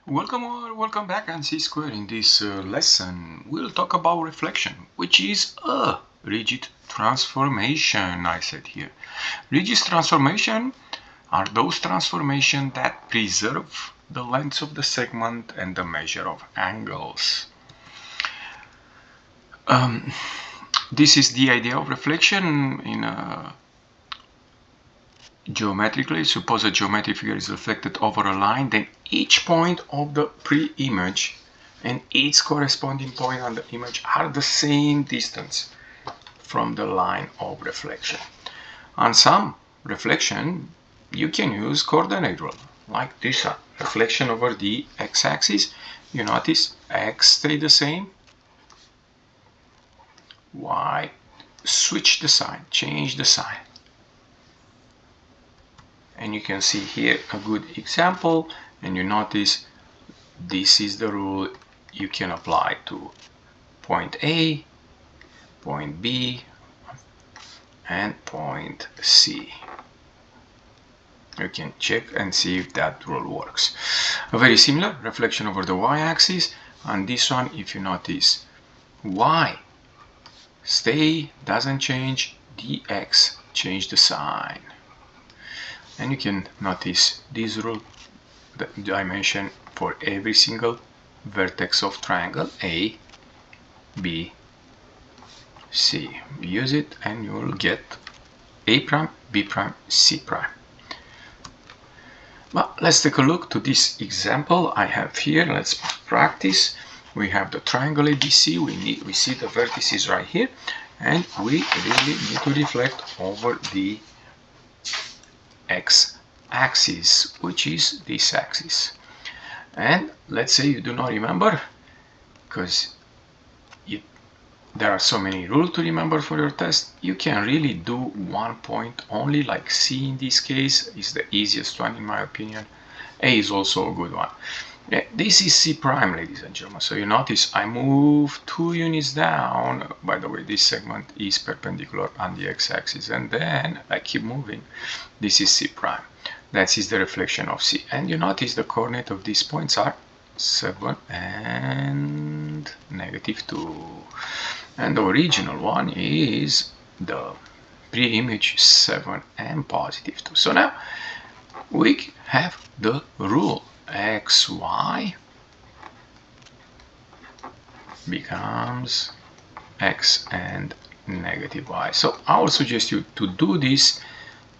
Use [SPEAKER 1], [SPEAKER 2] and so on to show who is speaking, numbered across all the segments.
[SPEAKER 1] Welcome back on C Square. In this lesson, we'll talk about reflection, which is a rigid transformation, I said here. Rigid transformation are those transformations that preserve the length of the segment and the measure of angles. This is the idea of reflection in a geometrically. Suppose a geometric figure is reflected over a line, then each point of the pre-image and its corresponding point on the image are the same distance from the line of reflection. On some reflection, you can use coordinate rule, like this one. Reflection over the x-axis. You notice x stay the same, y switch the sign, change the sign. And you can see here a good example, and you notice this is the rule you can apply to point A, point B, and point C. You can check and see if that rule works. A very similar reflection over the y-axis. On this one, if you notice, y stay, doesn't change, dx change the sign. And you can notice this rule, the dimension for every single vertex of triangle A, B, C. Use it and you will get A prime, B prime, C prime. But let's take a look to this example I have here. Let's practice. We have the triangle ABC. We see the vertices right here, and we really need to reflect over the x-axis, which is this axis. And let's say you do not remember, because there are so many rules to remember for your test. You can really do one point only, like C in this case is the easiest one in my opinion. A is also a good one. This is C prime, ladies and gentlemen. So you notice I move 2 units down. By the way, this segment is perpendicular on the x-axis, and then I keep moving. This is C prime. That is the reflection of C. And you notice the coordinate of these points are 7 and -2. And the original one is the pre-image 7 and +2. So now we have the rule xy becomes x and -y. So I will suggest you to do this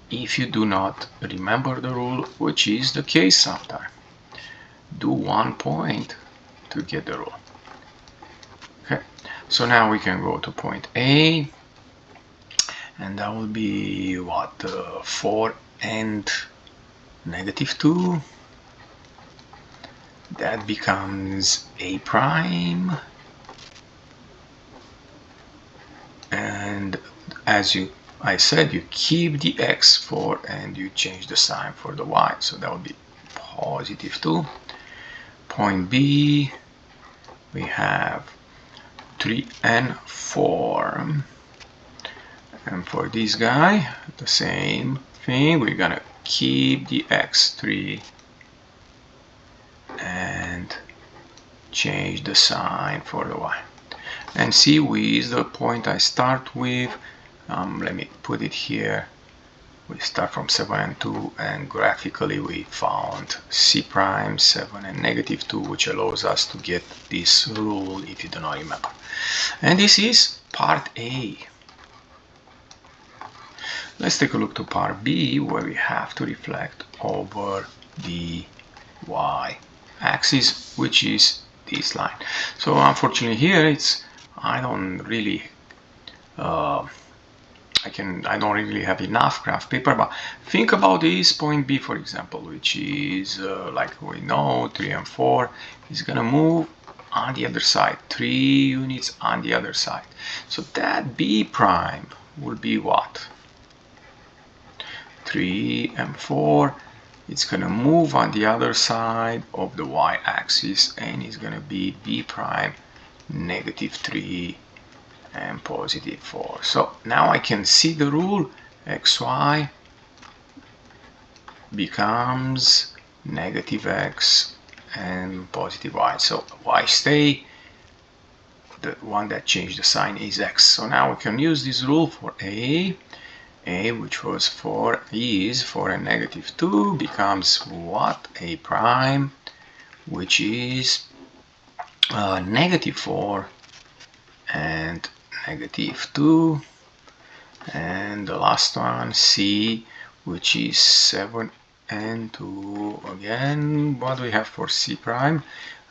[SPEAKER 1] if you do not remember the rule, which is the case sometimes. Do one point to get the rule. Okay, so now we can go to point A, and that will be what, 4 and -2. That becomes A prime, and as I said, you keep the x for and you change the sign for the y, so that will be +2. Point B, we have 3 and 4, and for this guy the same thing, we're gonna keep the x3 and change the sign for the y. And C is the point I start with. Let me put it here. We start from 7 and 2, and graphically we found C prime, 7 and -2, which allows us to get this rule if you do not remember. And this is part A. Let's take a look to part B, where we have to reflect over the y-axis, which is this line. So unfortunately here I don't really have enough graph paper, but think about this point B, for example, which is like we know 3 and 4 is gonna move on the other side, 3 units on the other side. So that B prime will be what? 3 and 4. It's gonna move on the other side of the y-axis, and it's gonna be B prime -3 and +4. So now I can see the rule xy becomes -x and positive y. So y stay, the one that changed the sign is x. So now we can use this rule for a which was 4 is 4 and negative 2 becomes what? A prime, which is negative 4 and negative 2, and the last one c, which is 7 and 2. Again, what do we have for c prime?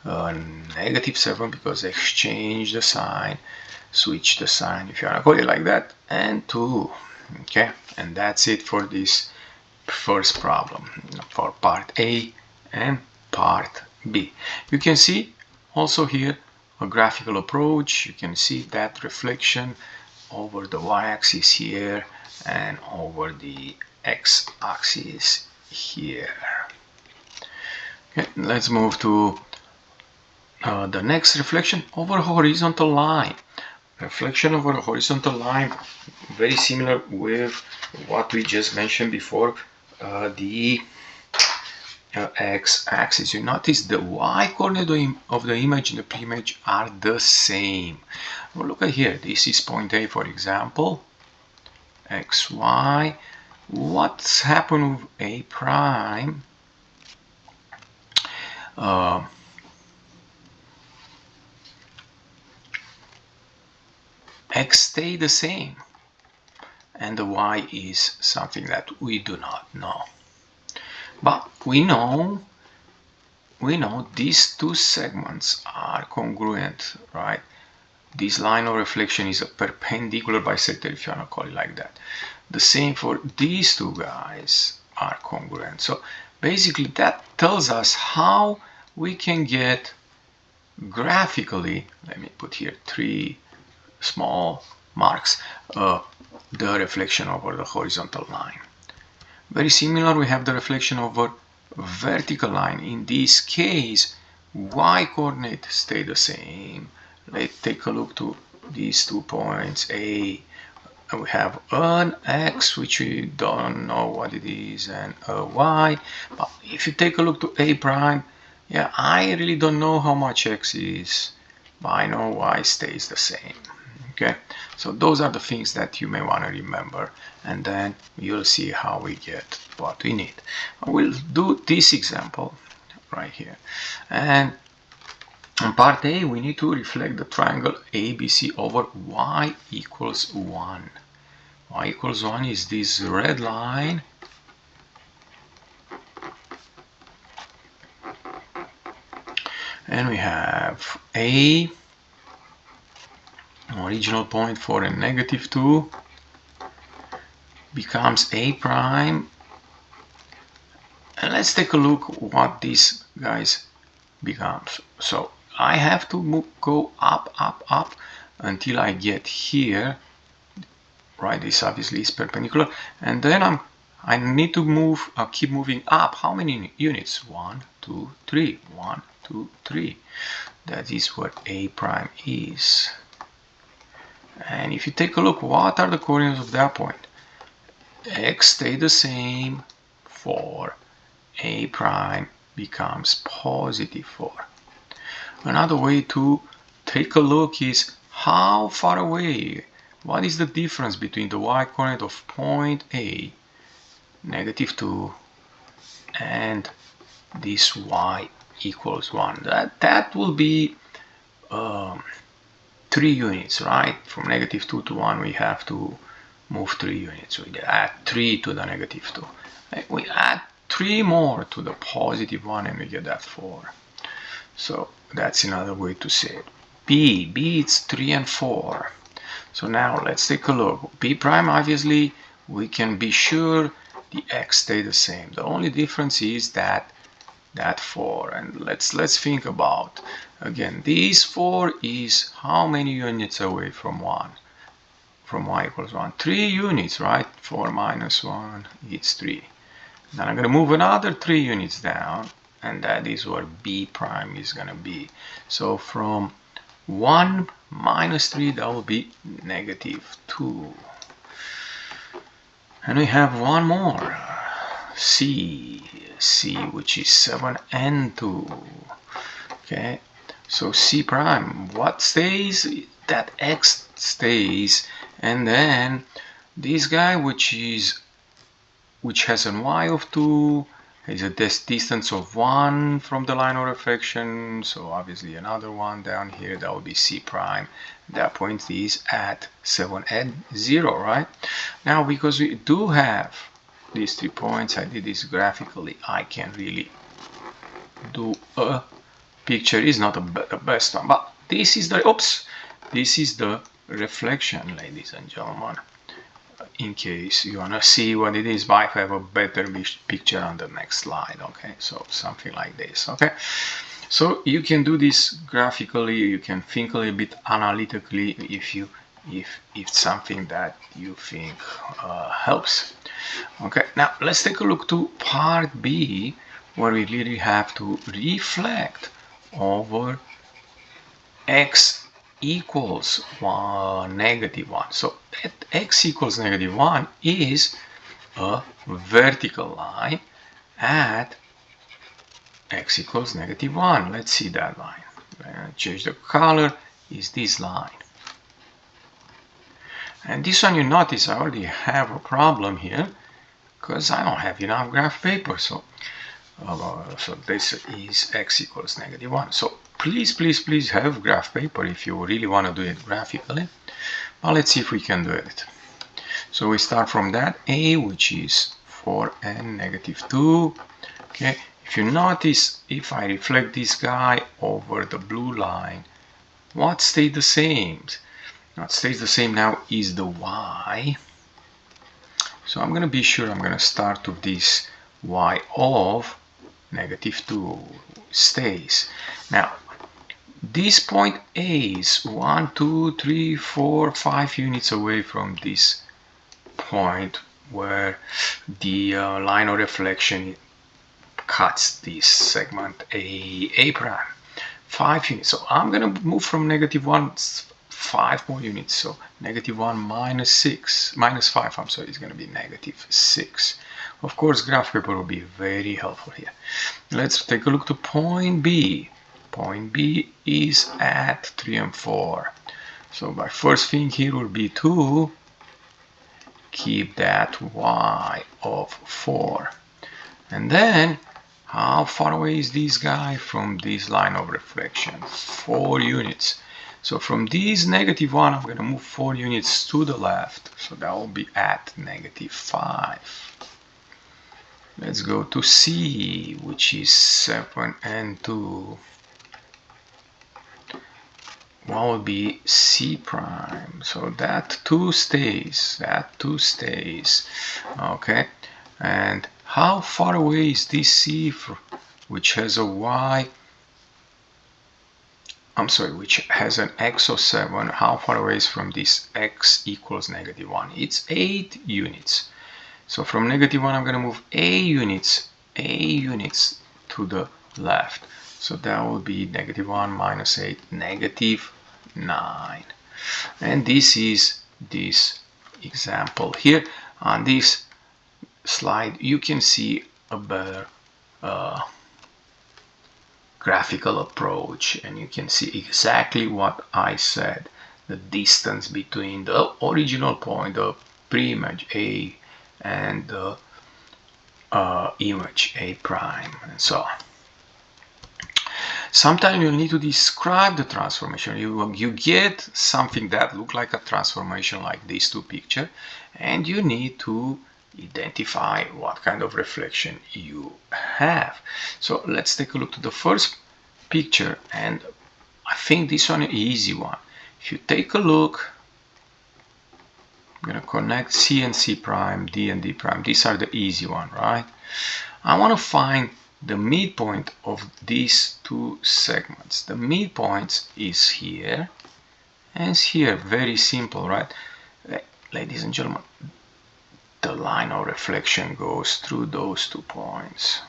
[SPEAKER 1] Negative 7, because exchange the sign, switch the sign if you want to call it like that, and 2. Okay, and that's it for this first problem, for part A and part B. You can see also here a graphical approach. You can see that reflection over the y-axis here and over the x-axis here. Okay, let's move to the next reflection over a horizontal line. Reflection over a horizontal line, very similar with what we just mentioned before, the x-axis. You notice the y-coordinate of the image and the p-image are the same. Well, look at here, this is point A, for example, xy. What's happened with a prime? X stay the same, and the y is something that we do not know. But we know these two segments are congruent, right? This line of reflection is a perpendicular bisector, if you want to call it like that. The same for these two guys are congruent. So basically that tells us how we can get graphically, let me put here 3 small marks, the reflection over the horizontal line. Very similar, we have the reflection over vertical line. In this case, y coordinate stay the same. Let's take a look to these 2 points A. We have an x, which we don't know what it is, and a y. But if you take a look to A prime, yeah, I really don't know how much x is, but I know y stays the same. Okay, so those are the things that you may want to remember, and then you'll see how we get what we need. We'll do this example right here, and in part A we need to reflect the triangle ABC over y equals 1. Y equals 1 is this red line, and we have A, original point 4 and negative 2 becomes A prime, and let's take a look what these guys becomes. So I have to go up until I get here, right? This obviously is perpendicular, and then I need to move, keep moving up. How many units? 1, 2, 3. 1, 2, 3. That is what A prime is. And if you take a look, what are the coordinates of that point? X stay the same, 4. A prime becomes positive 4. Another way to take a look is how far away, what is the difference between the y coordinate of point A, negative 2, and this y equals 1. That will be 3 units, right? From negative 2 to 1 we have to move 3 units. We add 3 to the negative 2. We add 3 more to the positive 1 and we get that 4. So that's another way to say it. B it's 3 and 4. So now let's take a look. B prime, obviously we can be sure the x stay the same. The only difference is that 4, and let's think about, again, this 4 is how many units away from 1? From y equals 1? 3 units, right? 4 minus 1 is 3. Then I'm going to move another 3 units down, and that is where B prime is going to be. So from 1 minus 3, that will be negative 2. And we have one more. C, which is 7 and 2. Okay, so C prime, what stays? That X stays, and then this guy, which has an Y of 2, has a distance of 1 from the line of reflection, so obviously another one down here, that would be C prime. That point is at 7 and 0, right? Now, because we do have these 3 points, I did this graphically, I can really do a picture. Is not the best one, but this is the reflection, ladies and gentlemen, in case you want to see what it is, but I have a better picture on the next slide. Okay, so something like this. Okay, so you can do this graphically, you can think a little bit analytically if it's something that you think helps. Okay, now let's take a look to part B, where we really have to reflect over x equals -1. So that x equals -1 is a vertical line at x equals -1. Let's see that line. Change the color, is this line. And this one, you notice I already have a problem here because I don't have enough graph paper. So this is x equals -1. So please have graph paper if you really want to do it graphically. Well, let's see if we can do it. So we start from that A, which is 4 and -2. Okay, if you notice, if I reflect this guy over the blue line, what stayed the same? What stays the same now is the Y. So I'm going to be sure I'm going to start with this Y of -2 stays. Now, this point A is 1, 2, 3, 4, 5 units away from this point where the line of reflection cuts this segment A prime. 5 units. So I'm going to move from -1 5 more units. So -1 minus 5, I'm sorry, is going to be -6. Of course, graph paper will be very helpful here. Let's take a look to point B. Point B is at 3 and 4. So my first thing here will be to keep that Y of 4. And then, how far away is this guy from this line of reflection? 4 units. So from this -1, I'm going to move 4 units to the left. So that will be at -5. Let's go to C, which is 7 and 2. What will be C prime? So that 2 stays. Okay. And how far away is this C, which has a Y? I'm sorry, which has an X of 7. How far away is from this X equals -1? It's 8 units. So from -1, I'm going to move A units to the left. So that will be -1 minus 8, -9. And this is this example here. On this slide, you can see a better graphical approach, and you can see exactly what I said. The distance between the original point, the pre-image A, and the image A prime, and so on. Sometimes you need to describe the transformation. You get something that looks like a transformation, like these two pictures, and you need to identify what kind of reflection you have. So let's take a look to the first picture, and I think this one is an easy one. If you take a look, I'm going to connect C and C prime, D and D prime. These are the easy one, right? I want to find the midpoint of these two segments. The midpoint is here and it's here. Very simple, right? Ladies and gentlemen, the line of reflection goes through those 2 points.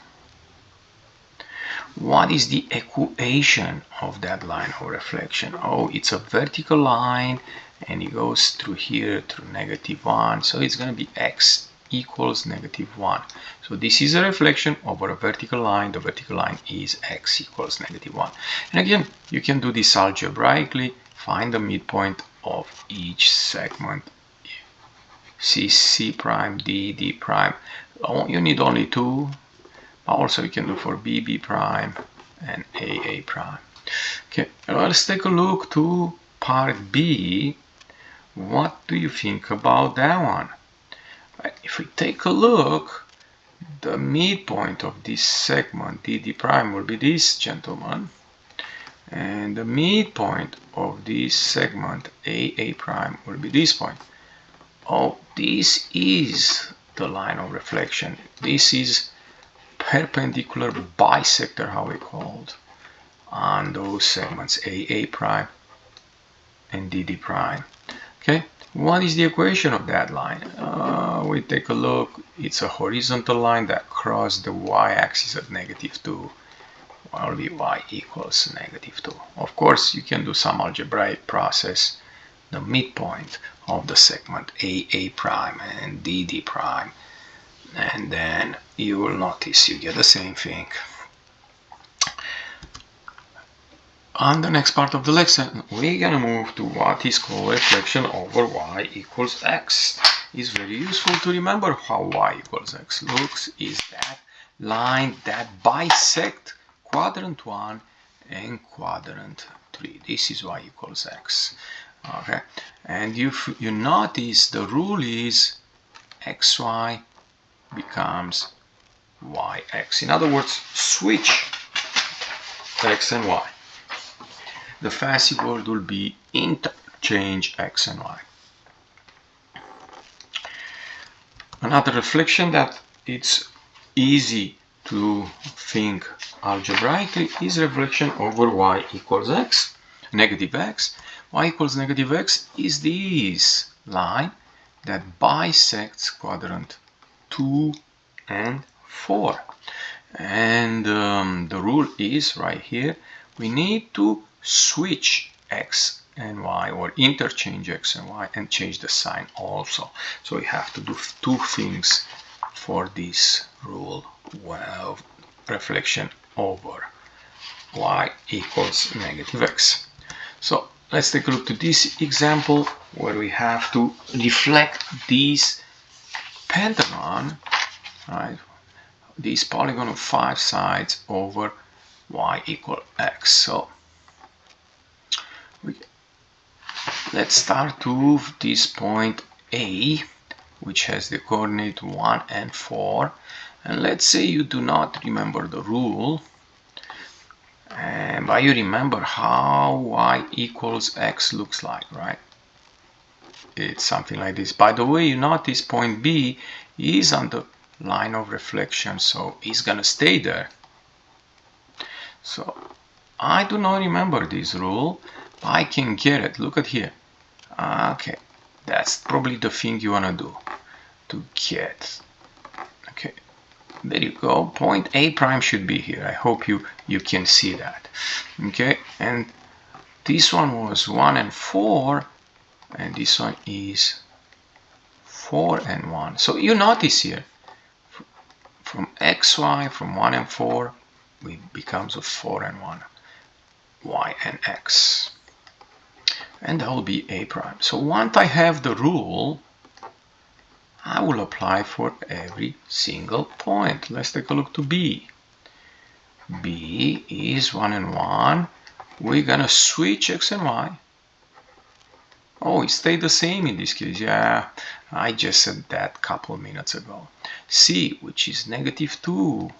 [SPEAKER 1] What is the equation of that line of reflection? Oh, it's a vertical line and it goes through here through -1, so it's going to be x equals -1. So this is a reflection over a vertical line. The vertical line is x equals -1. And again, you can do this algebraically. Find the midpoint of each segment. C prime, D prime. You need only 2. Also, you can do for B prime and A prime. Okay, let's take a look to part B. What do you think about that one? If we take a look, the midpoint of this segment D prime will be this gentleman, and the midpoint of this segment A prime will be this point. Oh, this is the line of reflection. This is perpendicular bisector, how we called, on those segments A prime and D prime. Okay, what is the equation of that line? We take a look. It's a horizontal line that crosses the y-axis at -2. Will be y equals -2. Of course, you can do some algebraic process. The midpoint of the segment A prime and D prime, and then you will notice you get the same thing. On the next part of the lesson, we're gonna move to what is called reflection over y equals x. It's very useful to remember how y equals x looks. Is that line that bisects quadrant 1 and quadrant 3. This is y equals x. Okay, and you notice the rule is xy becomes yx. In other words, switch x and y. The fancy word will be interchange x and y. Another reflection that it's easy to think algebraically is reflection over y equals x, negative x. Y equals negative x is this line that bisects quadrant 2 and 4. And the rule is right here. We need to switch x and y, or interchange x and y, and change the sign also. So we have to do 2 things for this rule. Well, reflection over y equals negative x. So let's take a look to this example where we have to reflect this pentagon, right? This polygon of 5 sides over y equal x. So let's start with this point A, which has the coordinate 1 and 4. And let's say you do not remember the rule, but you remember how y equals x looks like, right? It's something like this. By the way, you notice point B is on the line of reflection, so it's gonna stay there. So I do not remember this rule. I can get it. Look at here. Okay, that's probably the thing you wanna do to get. Okay, there you go. Point A prime should be here. I hope you can see that. Okay, and this one was 1 and 4, and this one is 4 and 1. So you notice here, from xy, from 1 and 4, it becomes a 4 and 1, y and x. And that will be A prime. So once I have the rule, I will apply for every single point. Let's take a look to B. B is 1 and 1. We're gonna switch x and y. Oh, it stayed the same in this case. Yeah, I just said that a couple of minutes ago. C, which is -2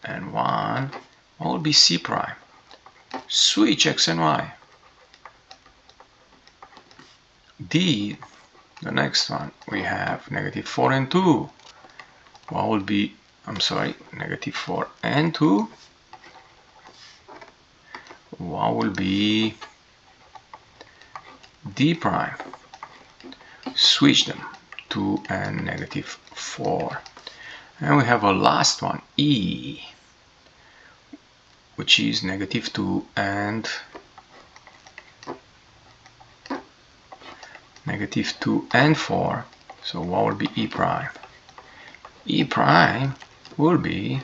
[SPEAKER 1] and 1, will be C prime. Switch x and y. D, the next one, we have -4 and 2. What will be, I'm sorry, -4 and 2. What will be D prime? Switch them, 2 and -4. And we have a last one, E, which is -2 and -2 and 4. So what will be E prime? E prime will be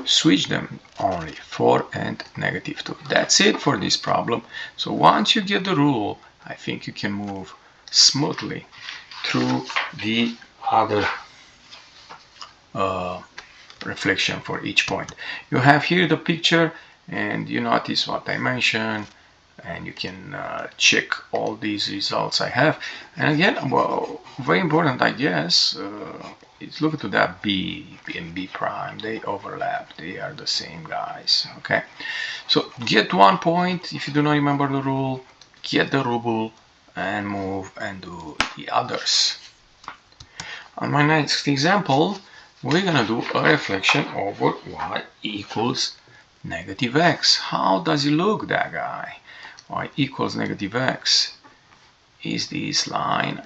[SPEAKER 1] switch them only 4 and -2. That's it for this problem. So once you get the rule, I think you can move smoothly through the other reflection for each point. You have here the picture, and you notice what I mentioned, and you can check all these results I have. And again, well, very important, I guess, is look to that B and B prime. They overlap. They are the same guys. Okay, so get 1 point if you do not remember the rule. Get the rule and move and do the others. On my next example, we're gonna do a reflection over y equals -x. How does it look, that guy? Y equals -x is this line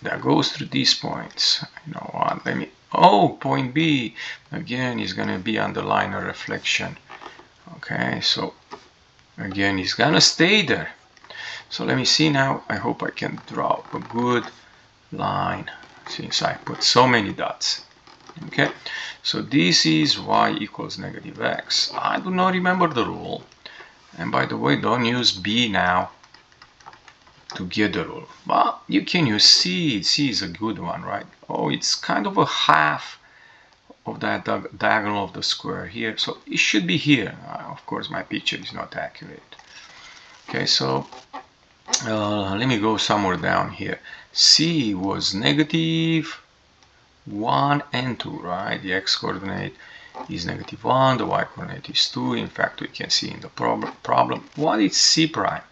[SPEAKER 1] that goes through these points. You know what? Let me. Oh, point B again is gonna be underline a reflection. Okay, so again, it's gonna stay there. So let me see now. I hope I can draw a good line since I put so many dots. Okay, so this is y equals -x. I do not remember the rule, and by the way, don't use B now to get the rule, but you can use C. C is a good one, right? Oh, it's kind of a half of that diagonal of the square here, so it should be here. Of course, my picture is not accurate. Okay, so let me go somewhere down here. C was -1 and 2, right? The x coordinate is -1, the y coordinate is 2. In fact, we can see in the problem what is C prime.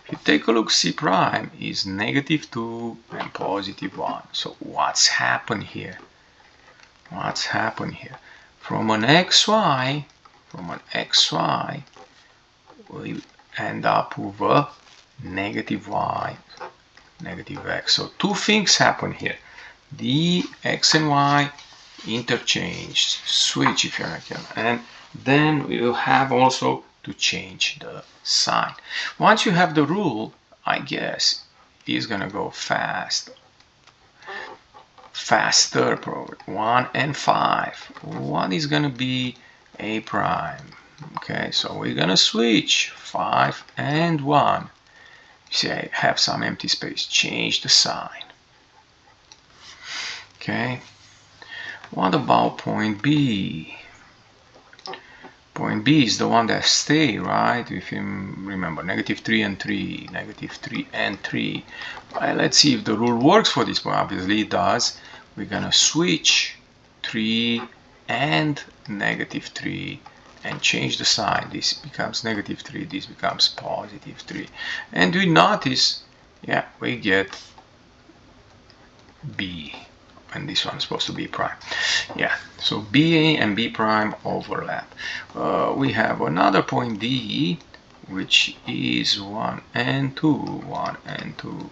[SPEAKER 1] If you take a look, C prime is -2 and +1. So what's happened here? What's happened here? From an xy, we end up with a -y, -x. So two things happen here. The x and y interchanged, switch if you like, and then we will have also to change the sign. Once you have the rule, I guess it's gonna go faster probably. 1 and 5. What is gonna be a prime? Okay, so we're gonna switch 5 and 1. You see, I have some empty space. Change the sign. Okay. What about point B? Point B is the one that stay, right? If you remember, -3 and 3, -3 and 3. Well, let's see if the rule works for this point. Obviously it does. We're gonna switch 3 and -3 and change the sign. This becomes -3, this becomes +3. And we notice, yeah, we get B. And this one is supposed to be prime. Yeah, so B and B prime overlap. We have another point D, which is 1 and 2. 1 and 2.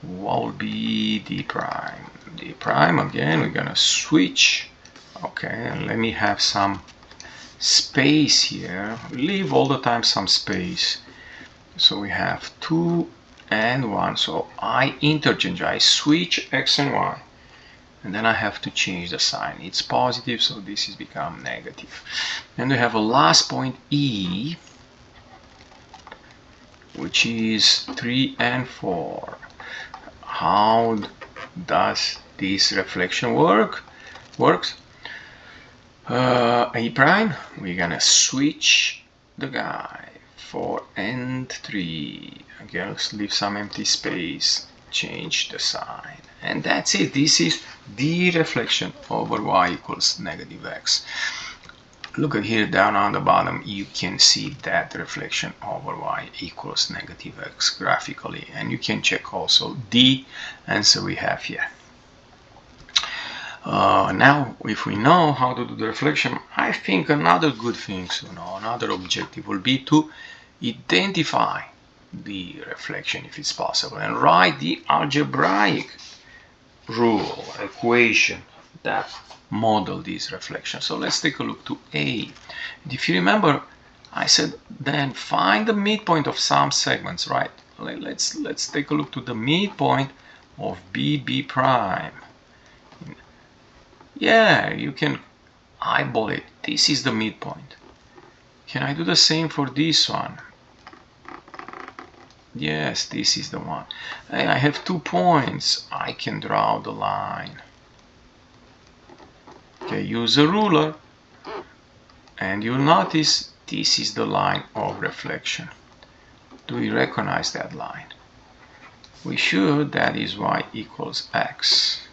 [SPEAKER 1] What will be D prime? D prime, again, we're gonna switch. Okay, and let me have some space here. Leave all the time some space. So we have 2 and 1. So I interchange, I switch X and Y. And then I have to change the sign. It's positive, so this is become negative. And we have a last point E, which is 3 and 4. How does this reflection works? A prime, we're gonna switch the guy. 4 and 3. Again, let's leave some empty space. Change the sign. And that's it. This is the reflection over y equals -x. Look at here down on the bottom, you can see that reflection over y equals -x graphically, and you can check also the answer we have here. Now, if we know how to do the reflection, I think another good thing, another objective will be to identify the reflection if it's possible and write the algebraic rule, equation that model these reflections. So let's take a look to A. And if you remember, I said then find the midpoint of some segments, right? Let's take a look to the midpoint of B prime. Yeah, you can eyeball it. This is the midpoint. Can I do the same for this one? Yes, this is the one. Hey, I have 2 points. I can draw the line. Okay, use a ruler. And you'll notice this is the line of reflection. Do we recognize that line? We should. That is y equals x.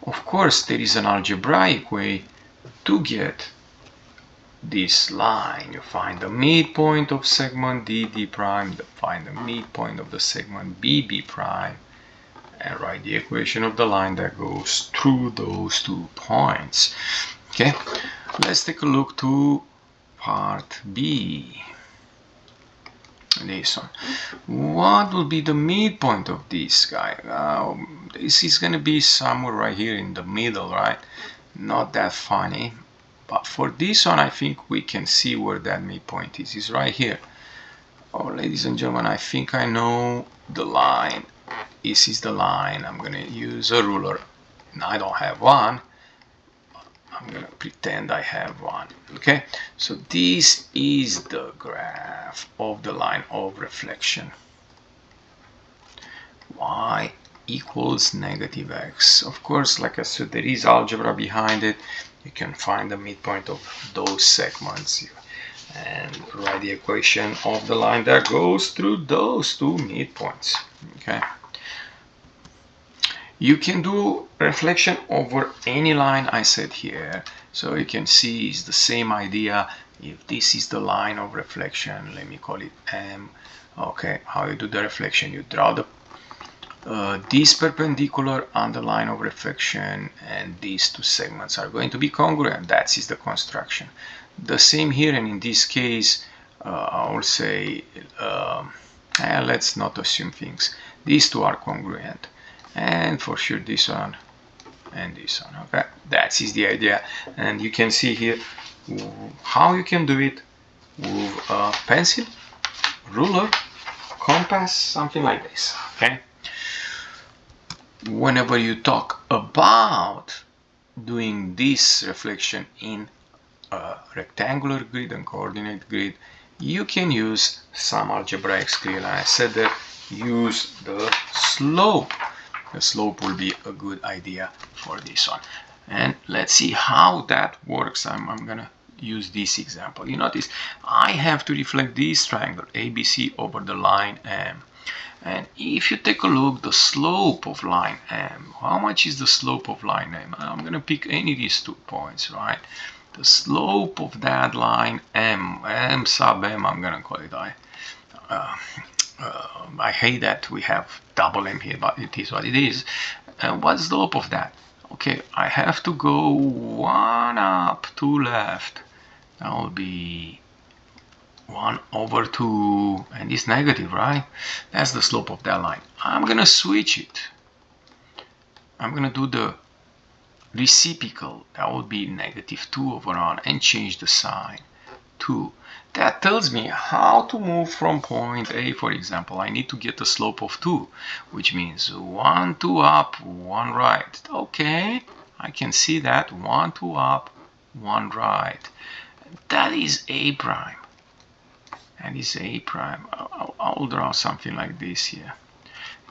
[SPEAKER 1] Of course, there is an algebraic way to get this line. You find the midpoint of segment DD prime, find the midpoint of the segment BB prime, and write the equation of the line that goes through those 2 points. Okay, let's take a look to part B. This one. What will be the midpoint of this guy? This is going to be somewhere right here in the middle, right? Not that funny. But for this one, I think we can see where that midpoint is. It's right here. Oh, ladies and gentlemen, I think I know the line. This is the line. I'm going to use a ruler. I don't have one. I'm going to pretend I have one. Okay, so this is the graph of the line of reflection. Y equals negative x. Of course, like I said, there is algebra behind it. You can find the midpoint of those segments and write the equation of the line that goes through those 2 midpoints. Okay. You can do reflection over any line I said here. So you can see it's the same idea. If this is the line of reflection, let me call it M. Okay, how you do the reflection? You draw the this perpendicular on the line of reflection, and these 2 segments are going to be congruent. That is the construction. The same here, and in this case, I will say, let's not assume things. These 2 are congruent. And for sure this one and this one. Okay, that is the idea. And you can see here how you can do it with a pencil, ruler, compass, something like this. Okay, whenever you talk about doing this reflection in a rectangular grid and coordinate grid, you can use some algebraic skill. And I said that use the slope. The slope will be a good idea for this one. And let's see how that works. I'm gonna use this example. You notice I have to reflect this triangle ABC over the line M. And if you take a look, the slope of line M, how much is the slope of line M? I'm gonna pick any of these 2 points, right? The slope of that line M sub M, I'm gonna call it I hate that we have double M here, but it is what it is. What's the slope of that? Okay, I have to go 1 up, 2 left. That will be 1 over 2, and it's negative, right? That's the slope of that line. I'm gonna switch it. I'm gonna do the reciprocal. That will be negative 2 over 1, and change the sign. 2. That tells me how to move from point A, for example. I need to get the slope of 2, which means 1, 2 up, 1 right. Okay, I can see that. 1, 2 up, 1 right. That is A prime. And is A prime. I'll draw something like this here.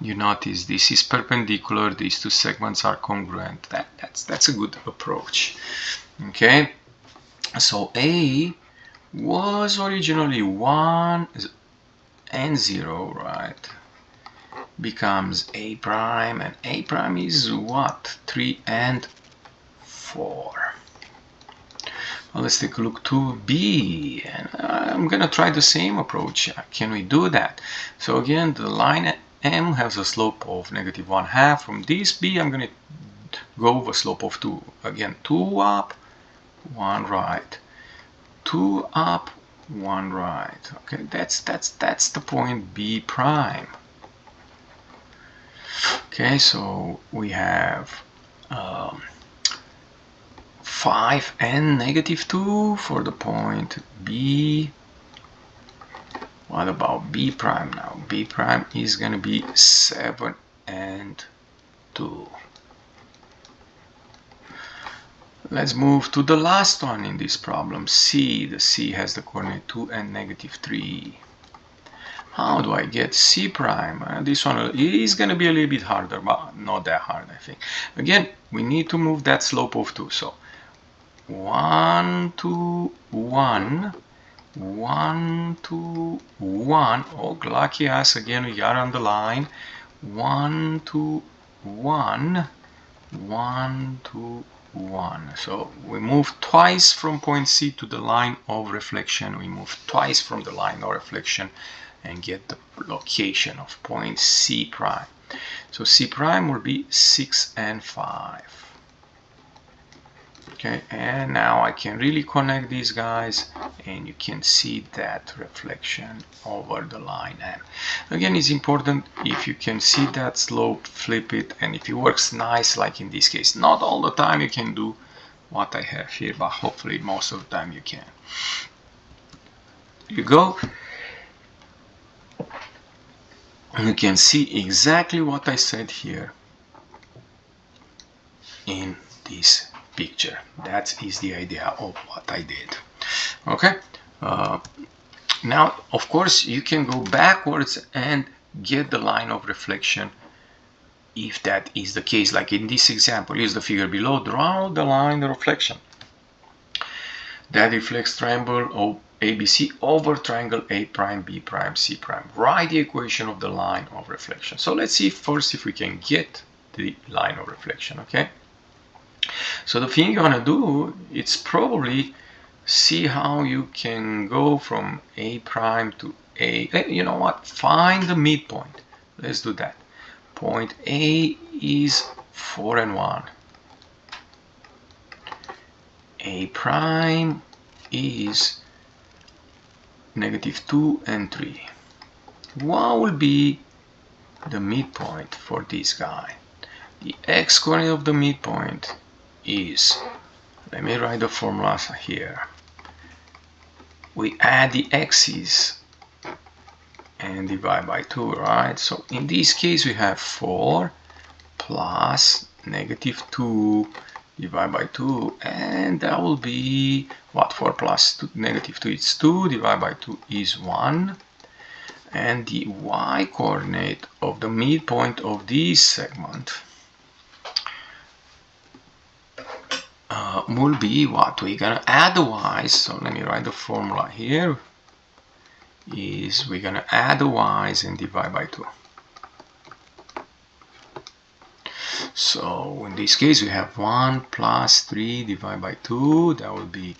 [SPEAKER 1] You notice this is perpendicular. These 2 segments are congruent. That's a good approach. Okay, so A was originally 1 and 0, right? Becomes A prime, and A prime is what? 3 and 4. Well, let's take a look to B, and I'm gonna try the same approach. Can we do that? So again, the line M has a slope of negative 1/2. From this B, I'm gonna go with a slope of 2. Again, 2 up, 1 right. 2 up, 1 right. Okay, that's the point B prime. Okay, so we have 5 and negative 2 for the point B. What about B prime now? B prime is going to be 7 and 2. let's move to the last one in this problem, C. The C has the coordinate 2 and -3. How do I get C prime? This one is going to be a little bit harder, but not that hard, I think. Again, we need to move that slope of 2. So 1, 2, 1, 1, 2, 1. Oh, lucky us, again we are on the line. 1, 2, 1, 1, 2, 1. So we move twice from point C to the line of reflection. We move twice from the line of reflection and get the location of point C prime. So C prime will be 6 and 5. Okay, and now I can really connect these guys, and you can see that reflection over the line. And again, it's important, if you can see that slope, flip it, and if it works nice, like in this case. Not all the time you can do what I have here, but hopefully most of the time you can. Here you go. You can see exactly what I said here in this picture. That is the idea of what I did. Okay, now of course you can go backwards and get the line of reflection if that is the case. Like in this example, use the figure below, draw the line of reflection that reflects triangle ABC over triangle A prime, B prime, C prime. Write the equation of the line of reflection. So let's see first if we can get the line of reflection. Okay, so the thing you want to do, it's probably see how you can go from A prime to A. You know what, find the midpoint. Let's do that. Point A is 4 and 1. A prime is -2 and 3. What will be the midpoint for this guy? The x coordinate of the midpoint is, let me write the formula here. We add the x's and divide by 2, right? So in this case we have 4 plus -2 divided by 2, and that will be what? 4 plus -2 is 2, divided by 2 is 1, and the y coordinate of the midpoint of this segment will be what? We're gonna add the y's, so let me write the formula here, is we're gonna add the y's and divide by 2. So in this case we have 1 plus 3 divided by 2, that will be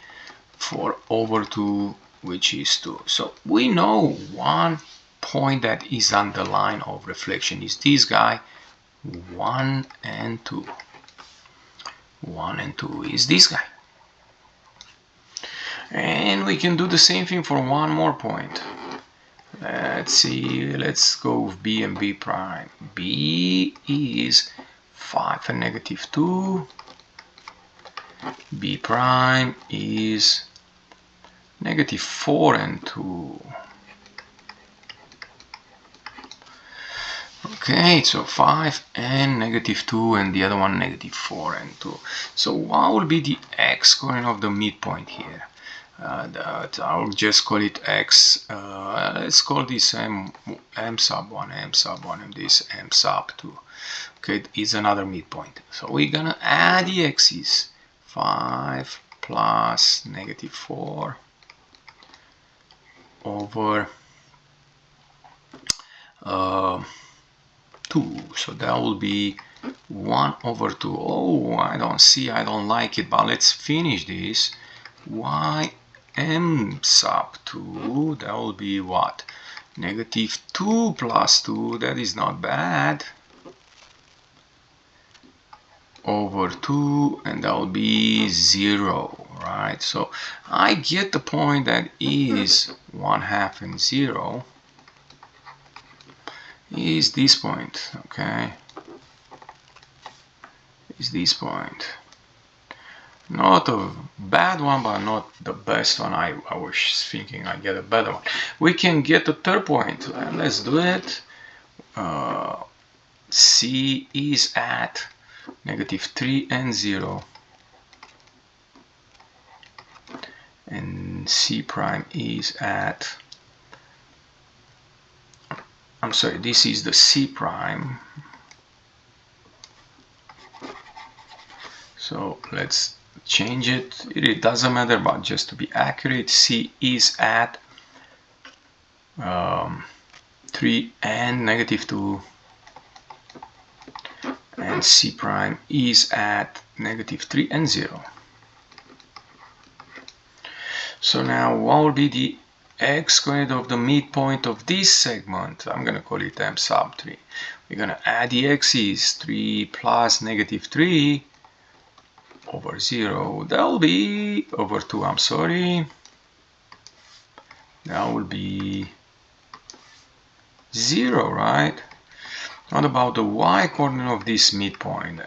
[SPEAKER 1] 4 over 2, which is 2. So we know one point that is on the line of reflection is this guy, 1 and 2. 1 and 2 is this guy. And we can do the same thing for one more point. Let's see, let's go with B and B prime. B is 5 and -2. B prime is -4 and 2. Okay, so 5 and -2, and the other one -4 and 2. So what will be the x coordinate of the midpoint here? I'll just call it x. Let's call this m sub 1, m sub 1, and this m sub 2. Okay, it's another midpoint. So we're gonna add the x's. 5 plus -4 over 2. So that will be 1 over 2. Oh, I don't like it, but let's finish this. Y m sub 2, that will be what? -2 plus 2, that is not bad, over 2, and that will be 0, right? So I get the point that is 1/2 and 0 is this point, okay? Is this point. Not a bad one, but not the best one. I was thinking I get a better one. We can get a third point. Let's do it. C is at -3 and 0. and C prime is at, I'm sorry, this is the C prime. So let's change it. It doesn't matter, but just to be accurate, C is at 3 and -2, and C prime is at -3 and 0. So now what will be the x-coordinate of the midpoint of this segment? I'm going to call it m sub 3. We're going to add the x's, 3 plus -3 over 0. That will be over 2, I'm sorry. That will be 0, right? What about the y-coordinate of this midpoint?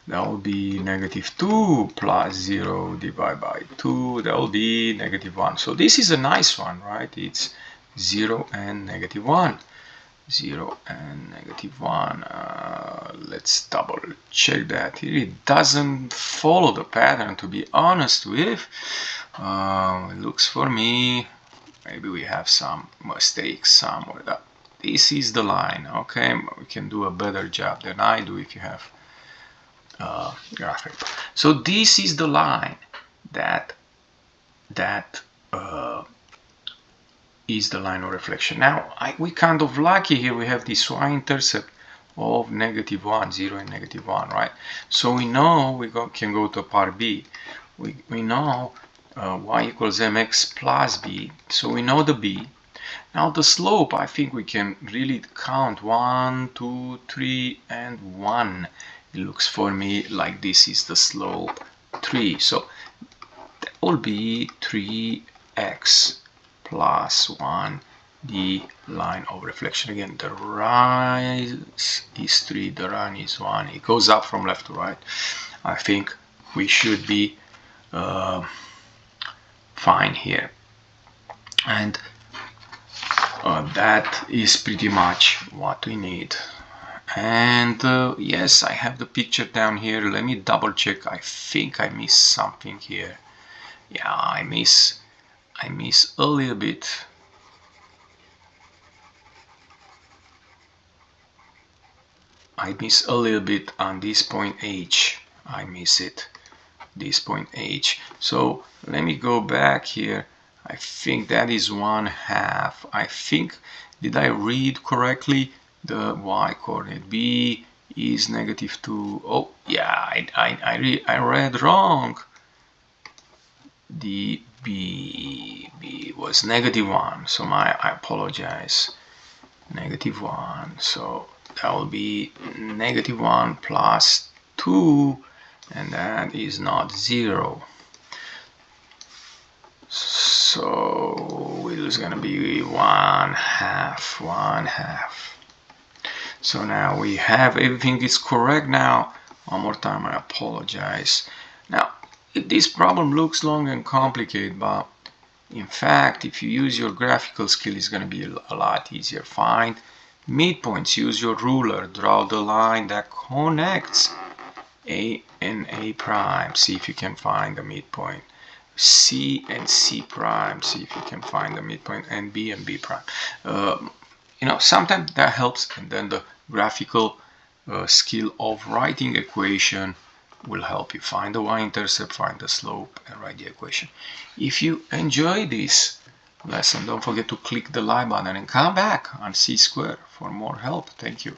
[SPEAKER 1] That will be -2 plus 0 divided by 2. That will be -1. So this is a nice one, right? It's 0 and -1. 0 and -1. Let's double check that. It doesn't follow the pattern, to be honest with. It looks for me, maybe we have some mistakes somewhere. This is the line. Okay, we can do a better job than I do if you have graphic. So this is the line that is the line of reflection. Now we kind of lucky here. We have this y-intercept of -1, 0 and -1, right? So we know we can go to part B. We know y equals mx plus b. So we know the b. Now the slope, I think we can really count 1, 2, 3, and 1. It looks for me like this is the slope 3. So that will be 3x plus 1, the line of reflection. Again, the rise is 3, the run is 1. It goes up from left to right. I think we should be fine here. And that is pretty much what we need. And yes, I have the picture down here. Let me double check. I think I missed something here. Yeah, I miss a little bit. I miss a little bit on this point H. I miss it. This point H. So let me go back here. I think that is 1/2. I think, did I read correctly? The y coordinate b is -2. Oh yeah, I read wrong. The b was -1. So I apologize. -1. So that will be -1 plus 2, and that is not 0. So it is going to be 1/2. So now we have everything is correct. Now one more time, I apologize. Now this problem looks long and complicated, but in fact if you use your graphical skill, it's going to be a lot easier. Find midpoints, use your ruler, draw the line that connects A and A prime. See if you can find the midpoint. C and C prime, see if you can find the midpoint, and B prime. You know, sometimes that helps, and then the graphical skill of writing equation will help you find the y-intercept, find the slope, and write the equation. If you enjoy this lesson, don't forget to click the like button and come back on C-Square for more help. Thank you.